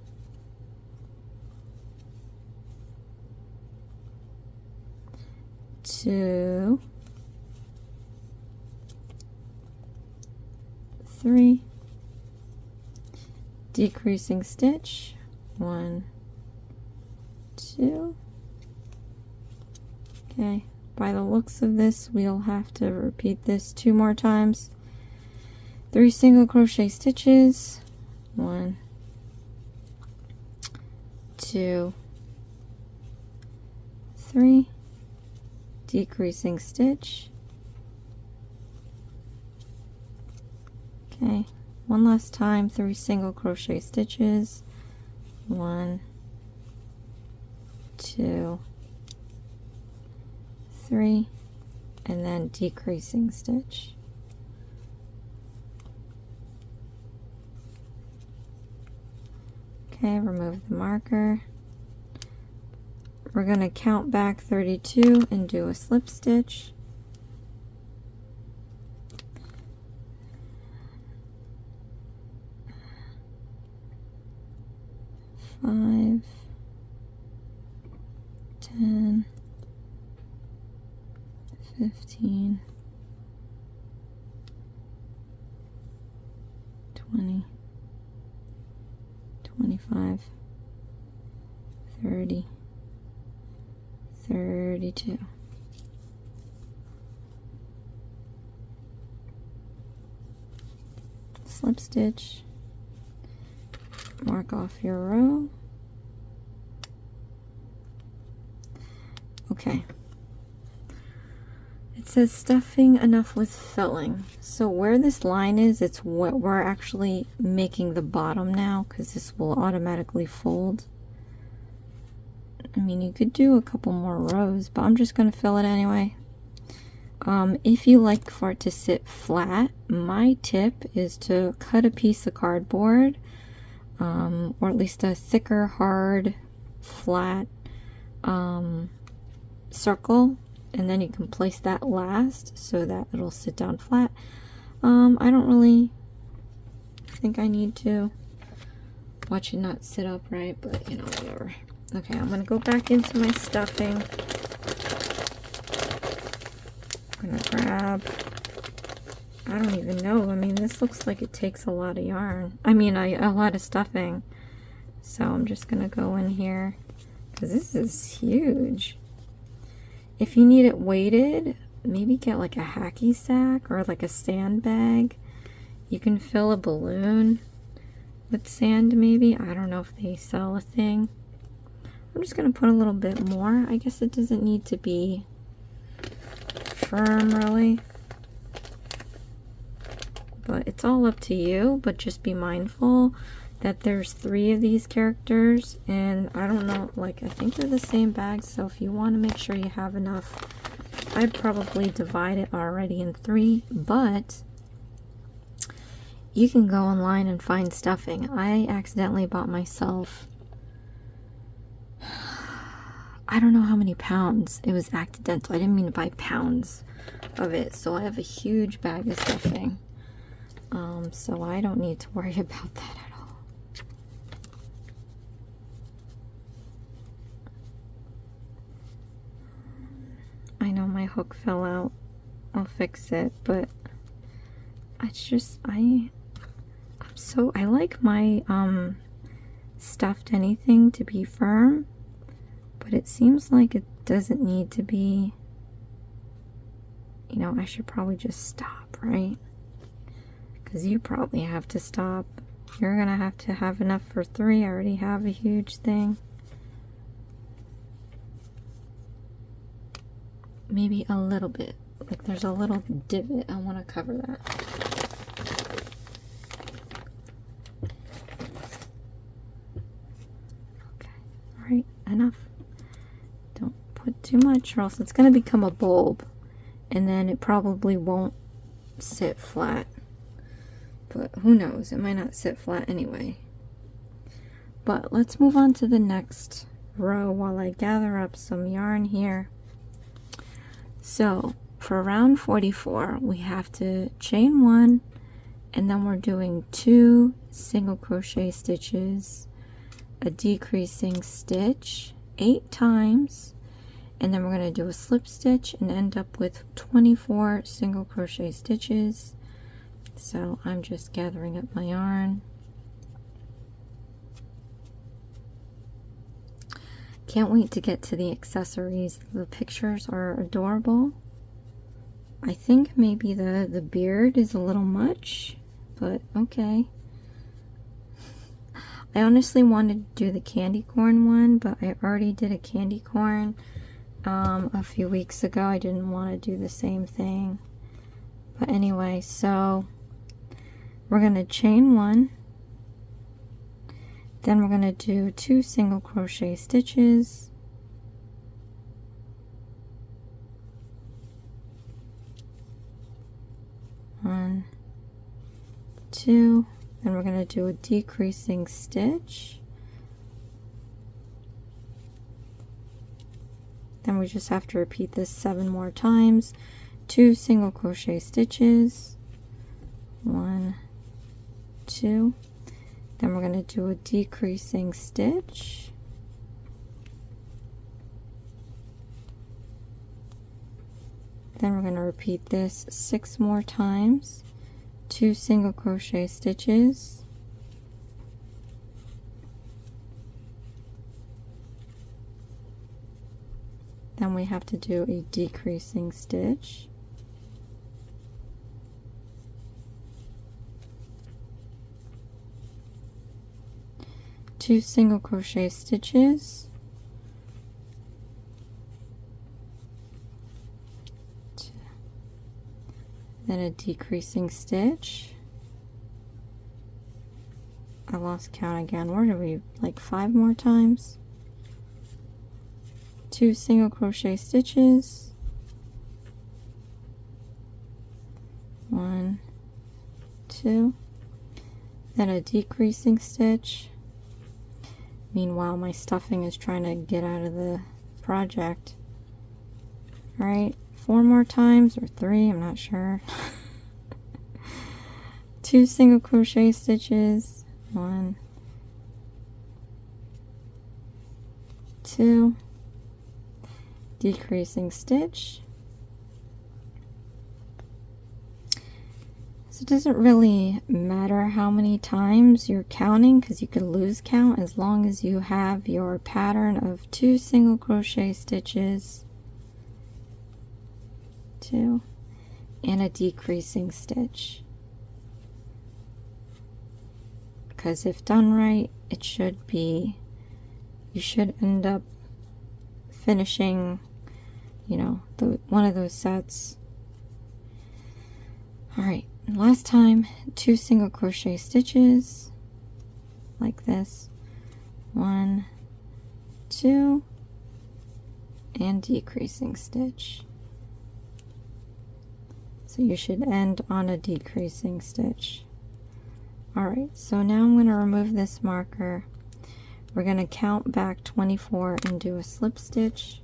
2, 3, decreasing stitch, 1, 2. Okay, by the looks of this, we'll have to repeat this 2 more times. 3 single crochet stitches, 1, 2, 3, decreasing stitch. Okay, one last time, 3 single crochet stitches, 1, 2, 3, and then decreasing stitch. Okay, remove the marker. We're going to count back 32 and do a slip stitch. Five, 10, 15, 20, 25, 30, 32. Slip stitch, mark off your row. Okay. It says stuffing enough with filling. So where this line is, it's what we're actually making the bottom now, because this will automatically fold. I mean, you could do a couple more rows, but I'm just going to fill it anyway. If you like for it to sit flat, my tip is to cut a piece of cardboard, or at least a thicker, hard, flat circle, and then you can place that last so that it'll sit down flat. I don't really think I need to watch it not sit upright, but you know, whatever. Okay, I'm gonna go back into my stuffing. I'm gonna grab, I don't even know. I mean, this looks like it takes a lot of yarn. I mean, a lot of stuffing. So I'm just gonna go in here because this is huge. If you need it weighted, maybe get like a hacky sack or like a sandbag. You can fill a balloon with sand maybe. I don't know if they sell a thing. I'm just gonna put a little bit more. I guess it doesn't need to be firm really, but it's all up to you. But just be mindful that there's 3 of these characters, and I don't know, like I think they're the same bags, so if you want to make sure you have enough, I'd probably divide it already in 3, but you can go online and find stuffing. I accidentally bought myself, I don't know how many pounds. It was accidental. I didn't mean to buy pounds of it. So I have a huge bag of stuffing. So I don't need to worry about that at all. I know my hook fell out. I'll fix it, but it's just, I like my stuffed anything to be firm. But it seems like it doesn't need to be, you know, I should probably just stop, right? Because you probably have to stop. You're going to have enough for 3. I already have a huge thing. Maybe a little bit. Like there's a little divot. I want to cover that. Okay. All right. Enough. Put too much or else it's going to become a bulb and then it probably won't sit flat, but who knows, it might not sit flat anyway. But let's move on to the next row while I gather up some yarn here. So for round 44 we have to chain 1 and then we're doing 2 single crochet stitches, a decreasing stitch 8 times, and then we're going to do a slip stitch and end up with 24 single crochet stitches. So I'm just gathering up my yarn. Can't wait to get to the accessories. The pictures are adorable. I think maybe the beard is a little much, but okay. I honestly wanted to do the candy corn one, but I already did a candy corn a few weeks ago. I didn't want to do the same thing, but anyway, so we're going to chain 1, then we're going to do 2 single crochet stitches, one, 2, then we're going to do a decreasing stitch. Then we just have to repeat this 7 more times. 2 single crochet stitches, 1, 2. Then we're going to do a decreasing stitch. Then we're going to repeat this 6 more times. 2 single crochet stitches. Then we have to do a decreasing stitch. Two single crochet stitches. Then a decreasing stitch. I lost count again. Where did we, like 5 more times? 2 single crochet stitches, 1, 2, then a decreasing stitch. Meanwhile, my stuffing is trying to get out of the project. All right, 4 more times or 3, I'm not sure. 2 single crochet stitches, 1, 2, decreasing stitch. So it doesn't really matter how many times you're counting, because you could lose count as long as you have your pattern of 2 single crochet stitches, 2, and a decreasing stitch. Because if done right, it should be, you should end up finishing, you know, one of those sets. All right, last time, 2 single crochet stitches like this, 1, 2, and decreasing stitch. So you should end on a decreasing stitch. All right, so now I'm going to remove this marker. We're going to count back 24 and do a slip stitch.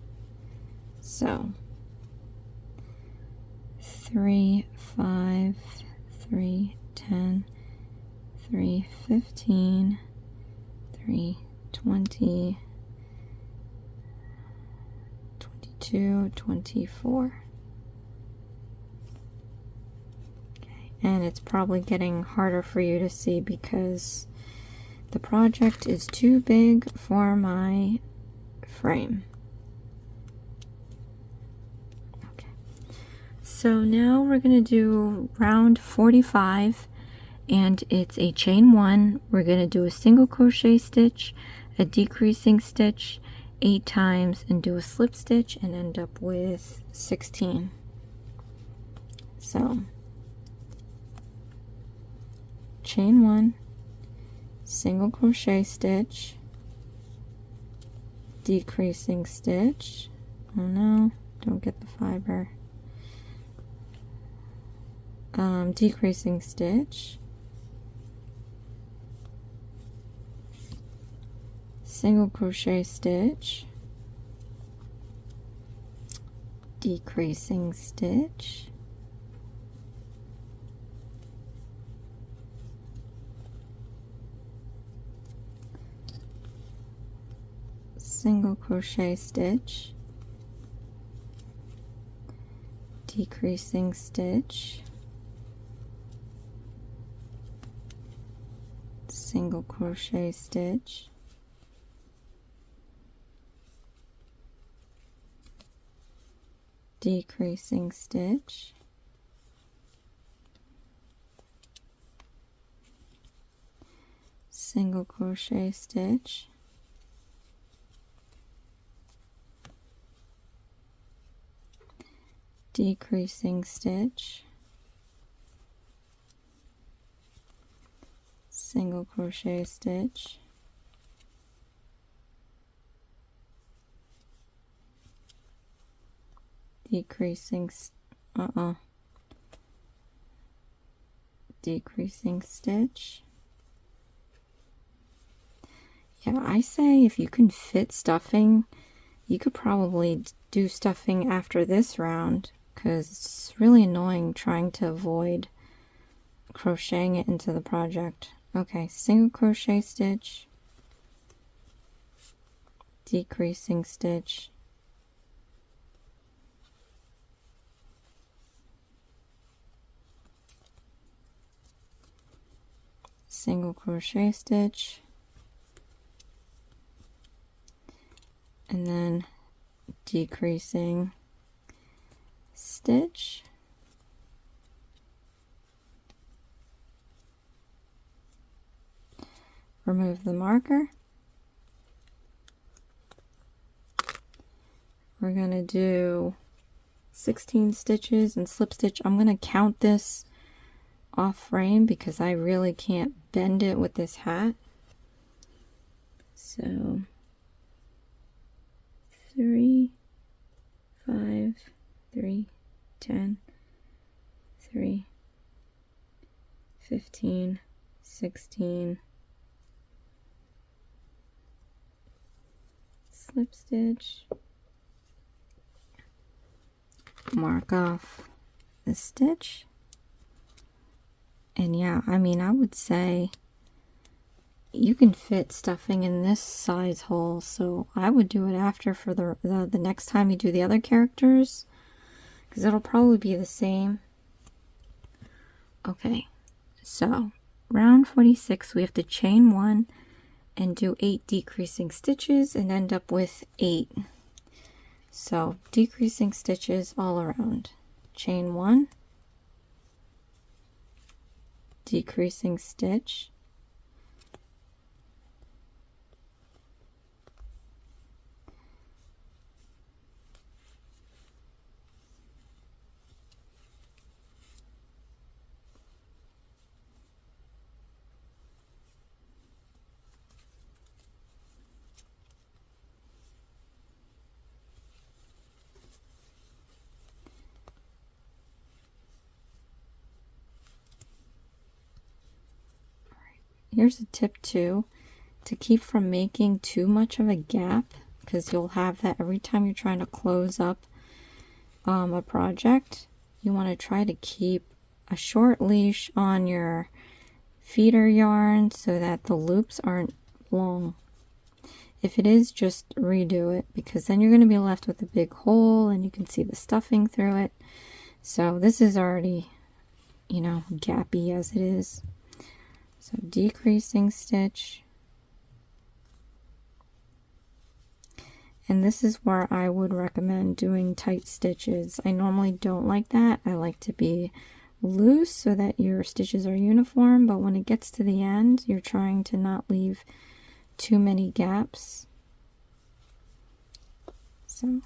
So 3, 5, 3, 10, 3, 15, 3, 20, 22, 24. And it's probably getting harder for you to see because the project is too big for my frame. Okay. So now we're going to do round 45, and it's a chain 1. We're going to do a single crochet stitch, a decreasing stitch 8 times, and do a slip stitch and end up with 16. So chain 1, single crochet stitch, decreasing stitch, oh no, don't get the fiber, decreasing stitch, single crochet stitch, decreasing stitch, single crochet stitch, decreasing stitch, single crochet stitch, decreasing stitch, single crochet stitch, decreasing stitch, single crochet stitch, decreasing decreasing stitch. Yeah, I say if you can fit stuffing, you could probably do stuffing after this round, because it's really annoying trying to avoid crocheting it into the project. Okay, single crochet stitch, decreasing stitch, single crochet stitch, and then decreasing stitch, remove the marker. We're going to do 16 stitches and slip stitch. I'm going to count this off frame because I really can't bend it with this hat. So 3, 5, 3, 10, 3, 15, 16, slip stitch, mark off the stitch, and yeah, I mean, I would say you can fit stuffing in this size hole, so I would do it after for the next time you do the other characters, because it'll probably be the same. Okay, so round 46 we have to chain 1 and do 8 decreasing stitches and end up with 8. So decreasing stitches all around. Chain 1, decreasing stitch, here's a tip too, to keep from making too much of a gap, because you'll have that every time you're trying to close up a project. You want to try to keep a short leash on your feeder yarn so that the loops aren't long. If it is, just redo it, because then you're going to be left with a big hole and you can see the stuffing through it. So this is already, you know, gappy as it is. So decreasing stitch, and this is where I would recommend doing tight stitches. I normally don't like that. I like to be loose so that your stitches are uniform, but when it gets to the end, you're trying to not leave too many gaps. So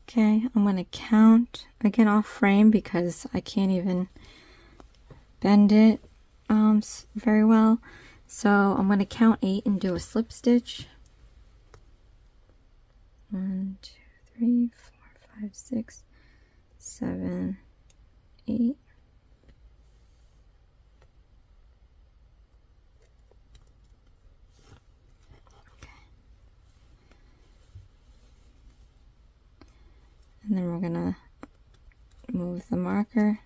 okay, I'm going to count again off frame because I can't even bend it very well. So I'm going to count 8 and do a slip stitch. 1, 2, 3, 4, 5, 6, 7, 8. And then we're gonna move the marker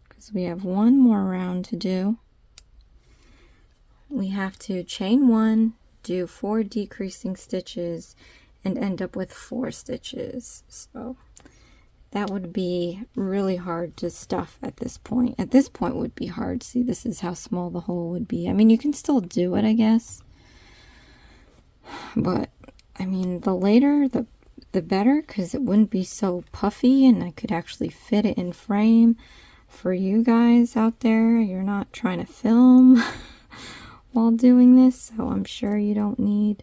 because we have one more round to do. We have to chain 1, do 4 decreasing stitches, and end up with 4 stitches. So that would be really hard to stuff at this point. At this point would be hard. See, this is how small the hole would be. I mean, you can still do it, I guess. But, I mean, the later, the better, because it wouldn't be so puffy and I could actually fit it in frame for you guys out there. You're not trying to film while doing this, so I'm sure you don't need,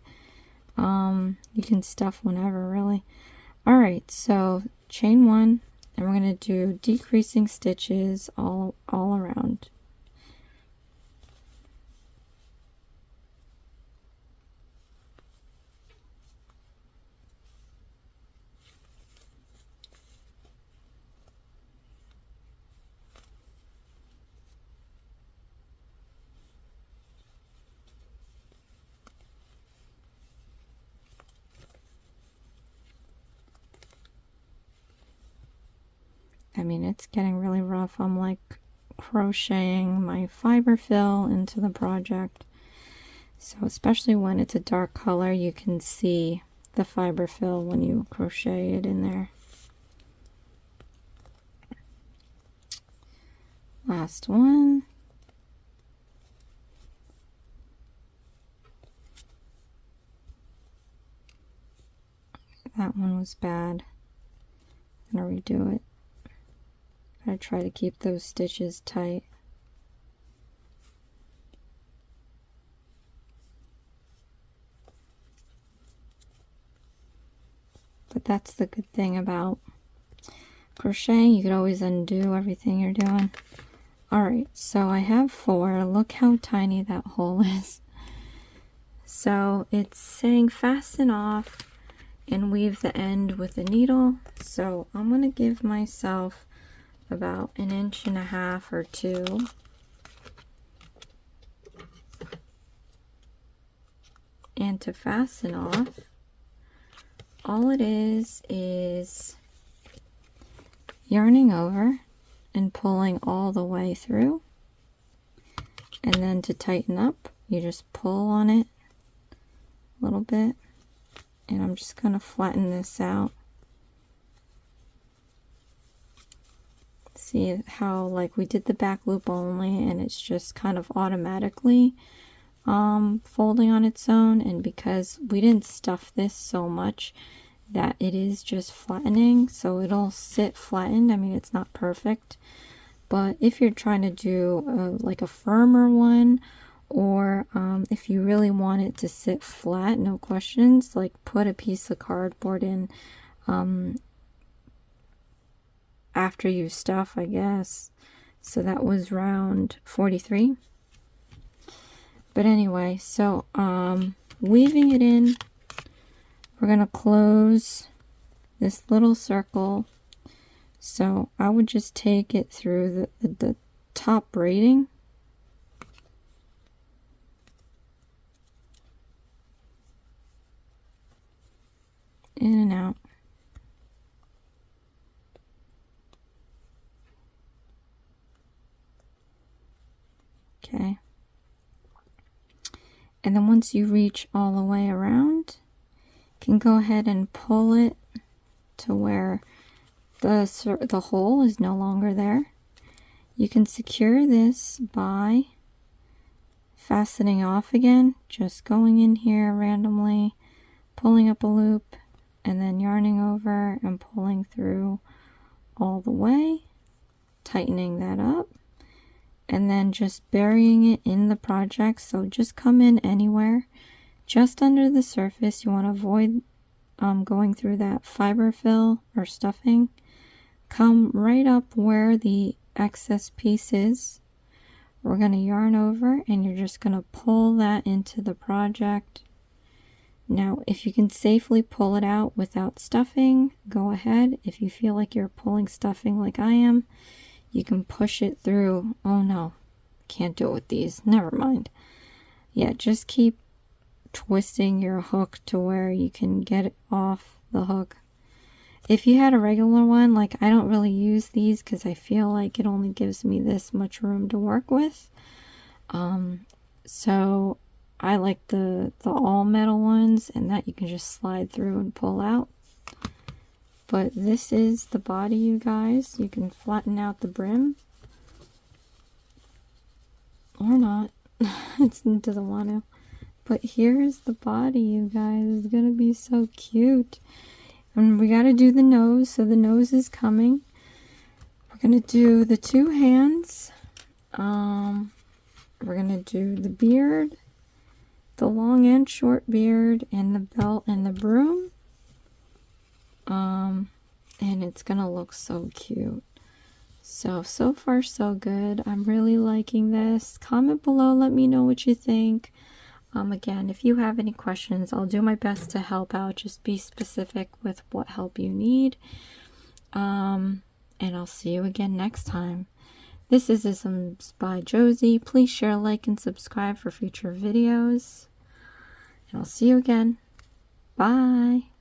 you can stuff whenever, really. Alright, so chain 1, and we're going to do decreasing stitches all around. I mean, it's getting really rough. I'm like crocheting my fiber fill into the project. So especially when it's a dark color, you can see the fiber fill when you crochet it in there. Last one. That one was bad. I'm gonna redo it. I try to keep those stitches tight. But that's the good thing about crocheting. You could always undo everything you're doing. Alright, so I have 4. Look how tiny that hole is. So it's saying fasten off and weave the end with a needle. So I'm going to give myself about 1.5 inches or 2. And to fasten off, all it is yarning over and pulling all the way through. And then to tighten up, you just pull on it a little bit. And I'm just going to flatten this out. See how like we did the back loop only and it's just kind of automatically folding on its own, and because we didn't stuff this so much that it is just flattening, so it'll sit flattened. I mean, it's not perfect, but if you're trying to do like a firmer one, or if you really want it to sit flat, no questions, like put a piece of cardboard in after you stuff, I guess. So that was round 43. But anyway, so weaving it in, we're going to close this little circle. So I would just take it through the top braiding. In and out. Okay. And then once you reach all the way around, you can go ahead and pull it to where the hole is no longer there. You can secure this by fastening off again, just going in here randomly, pulling up a loop, and then yarning over and pulling through all the way, tightening that up, and then just burying it in the project. So just come in anywhere just under the surface. You want to avoid going through that fiber fill or stuffing. Come right up where the excess piece is. We're going to yarn over and you're just going to pull that into the project. Now, if you can safely pull it out without stuffing, go ahead. If you feel like you're pulling stuffing like I am, you can push it through. Oh no, can't do it with these. Never mind. Yeah, just keep twisting your hook to where you can get it off the hook. If you had a regular one, like I don't really use these because I feel like it only gives me this much room to work with. So I like the all metal ones, and that you can just slide through and pull out. But this is the body, you guys. You can flatten out the brim. Or not. It doesn't want to. But here's the body, you guys. It's going to be so cute. And we got to do the nose. So the nose is coming. We're going to do the 2 hands. We're going to do the beard, the long and short beard, and the belt and the broom. And it's gonna look so cute. So far so good. I'm really liking this. Comment below, let me know what you think. Again, if you have any questions, I'll do my best to help out. Just be specific with what help you need. And I'll see you again next time. This is Isms by Josie. Please share, like, and subscribe for future videos. And I'll see you again. Bye.